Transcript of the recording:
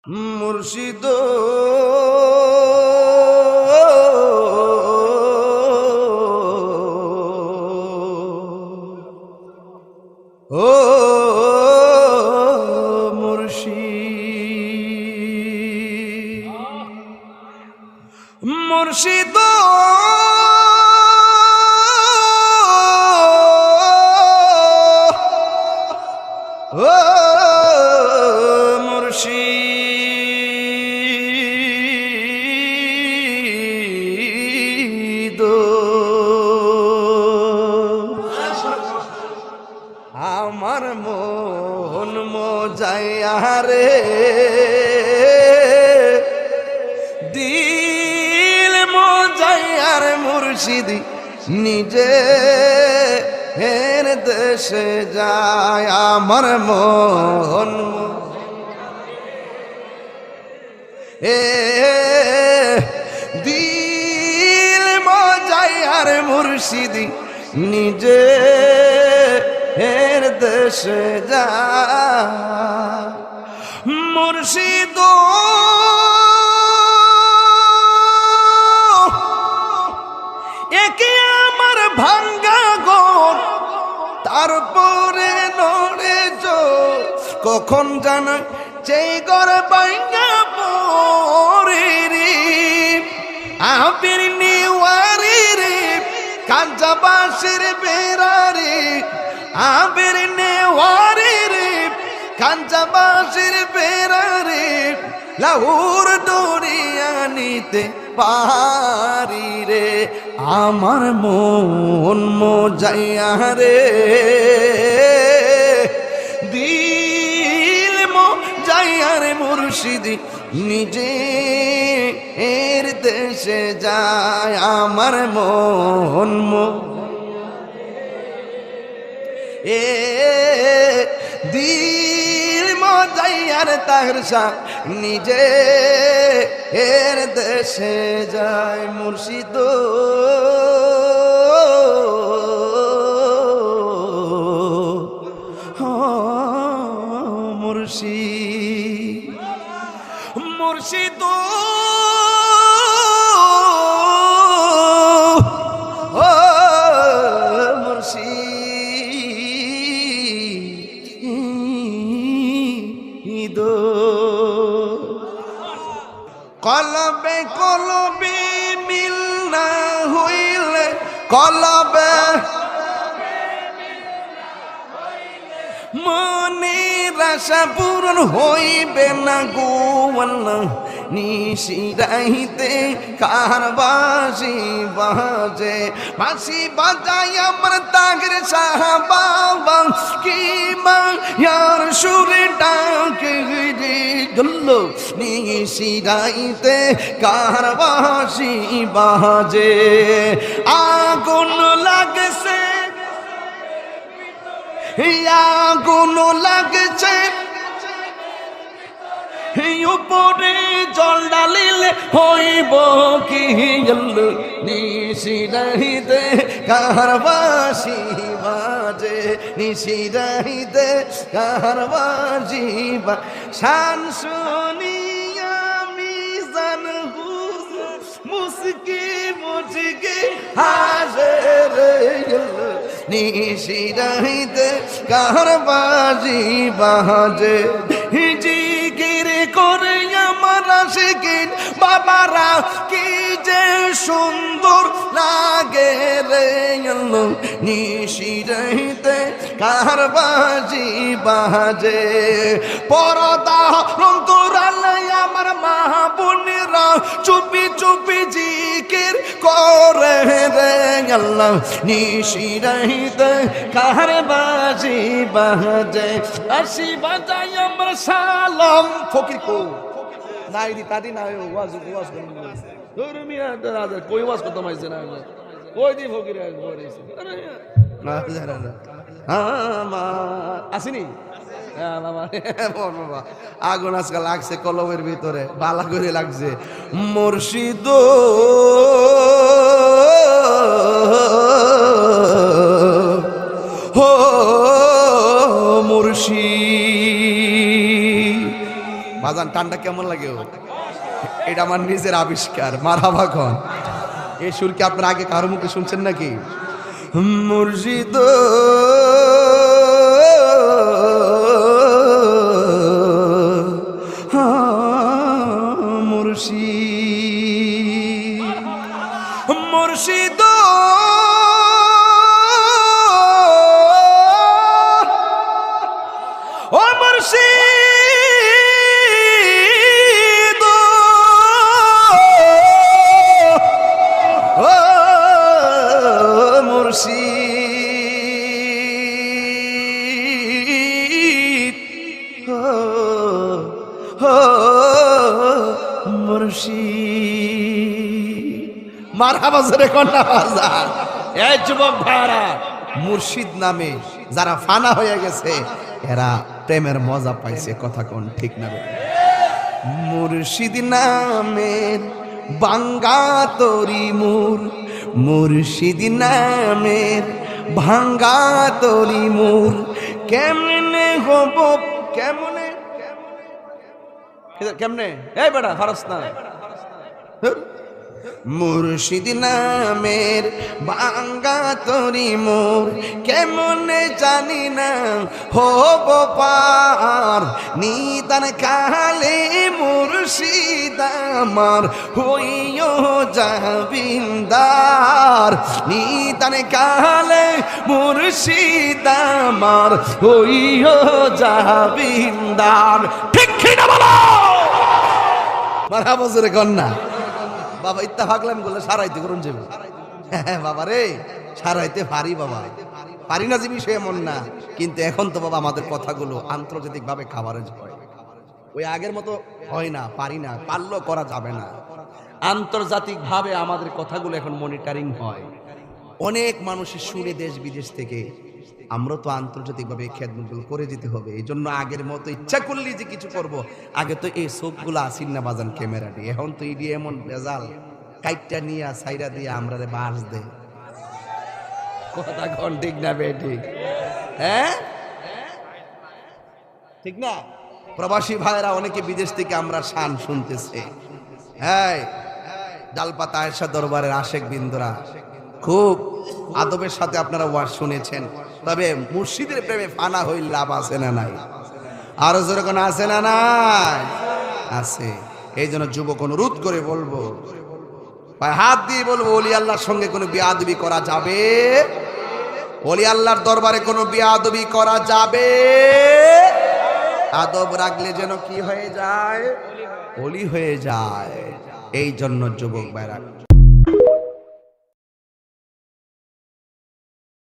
মুর্শিদ ও মুর্শিদ মুর্শিদ ও মুর্শিদ আমার মন মজাইয়া রে দিল মজাইয়ার মুর্শিদ নিজে হের দেশে যায় আমার মন এ দিল মজাইয়ার মুর্শিদ নিজে হের দেশে যায় মুর্শিদ একে আমার ভাঙ্গা ঘর তারপরে নড়ে জোর কখন জানা সেই ঘর ভাঙ্গা পড়ে রে আবির নিওয়ারি রে কাঞ্জাবাসের বেড়া রে আবির নেওয়ারি রে কাঞ্জাবাসের বেড়া রে লাহুর দরিয়া নিতে পারি রে আমার মন মজাইয়া রে দিল মজাইয়া রে মুর্শিদ নিজে এর দেশে যায় আমার মন এ দিল মজাইয়ার তাহরসা নিজে এর দেশে যায় মুর্শিদ মুর্শিদ মুর্শিদ ও মুর্শিদ কলবে কলবে মিল না হইলে কলবে মনের আশা পূরণ হইবে না গো আল্লাহ নিশিরাইতে কার বাঁশি বাজে বাঁশি বাজাই আমার তাগের সাহাবা কি মায়ার সুরে ডাকে রে গল্লো নিশিরাইতে কার বাঁশি বাজে আগুন লাগছে আগুন লাগছে উপরে জল ডালিলে হইব কি নিশিরাইতে কার বাঁশি বাজে নিশিরাইতে কার বাঁশি শান শুনিয়া মিজান মুসকি মুচকি হাসে রে নিশিরাইতে কার বাঁশি বাজে জিকির করে আমার আশিকিন বাবারা কি যে সুন্দর লাগে রে নিশিরাইতে কার বাঁশি বাজে পরদা অন্তরালে আমার মা বোনেরা চুপি চুপি জিকির করে রে আল্লাহ নিশিরাইতে কার বাঁশি বাজে আসি বাজাই আমার সালাম ফকির কো নাই দি তাদি না ওয়াজ ওয়াজ ধরে মিয়া দাদা কই ওয়াজ কত মাইছে না কই দি ফকির করেছে না জানা না আমার আসেনি বাবা আগুন আজকাল লাগছে কলমের ভিতরে বালা করে লাগছে মুর্শিদ বাজান টানটা কেমন লাগে? এটা আমার নিজের আবিষ্কার। মারহাবা খান। এই সুর কি আপনারা আগে কারো মুখে শুনছেন নাকি? মুর্শিদ মুর্শিদ মুর্শিদ ও মুর্শিদ ও মুর্শিদ ও মুর্শিদ। মারহাবা জোরে কন্যা বাজার। এই যুবক ভাইরা, মুর্শিদ নামে যারা ফানা হয়ে গেছে এরা প্রেমের মজা পাইছে। কথা কোন ঠিক না? মুর্শিদ নামের ভাঙ্গা তরি মোর, মুর্শিদ নামের ভাঙ্গা তরি মোর, কেমনে হব কেমনে কেমনে? এই বেটা ফারস না। মুর্শিদ নামের ভাঙ্গা তরি মোর, কেমনে জানি না হব পার, নিদান কালে মুর্শিদ আমার হইও জাবিন্দার, নিদান কালে মুর্শিদ আমার হইও জাবিন্দার। ঠিক কিনা বলো? মারহাবা জোরে কন্যা বাবা। ইত্যা ভাগলাম বলে সারাইতে করুন যাবে। হ্যাঁ বাবা রে, সারাইতে পারি বাবা, পারি না যে বিষয় এমন না, কিন্তু এখন তো বাবা আমাদের কথাগুলো আন্তর্জাতিক ভাবে খাবারের হয়, ওই আগের মতো হয় না, পারি না, পারলেও করা যাবে না। আন্তর্জাতিক ভাবে আমাদের কথাগুলো এখন মনিটরিং হয়, অনেক মানুষের শুনে দেশ বিদেশ থেকে। আমরা তো আন্তর্জাতিক ভাবে খেদমতগুলো করে যেতে হবে। এই জন্য আগের মতো ইচ্ছা করলি যে কিছু করব, আগে তো এই চোখগুলো আসিন না বাজান ক্যামেরা দিয়ে। এখন তো ইডি এমন বেজাল, কাইটটা নিয়ে সাইরা দিয়ে আমরা বাস দে। কথা কোন ঠিক না বে? ঠিক, হ্যাঁ ঠিক না? প্রবাসী ভাইরা অনেকে বিদেশ থেকে আমরা শান শুনতেছে। হ্যাঁ, ডালপাতা আয়েশা দরবারের আশেক বিন্দুরা খুব আদবের সাথে আপনারা ওয়াজ শুনেছেন। তবে মুর্শিদের প্রেমে ফানা হইল লাভ আছে না নাই? আরো জোরে কোন আছে না নাই? আছে। এই জন্য যুবক অনুরোধ করে বলবো, হাত দিয়ে বলবো, ওলি আল্লাহর সঙ্গে কোনো বিয়াদবি করা যাবে? ওলি আল্লাহর দরবারে কোনো বিয়াদবি করা যাবে? আদব রাখলে যেন কি হয়ে যায়? ওলি হয়ে যায়। এই জন্য যুবক ভাইরা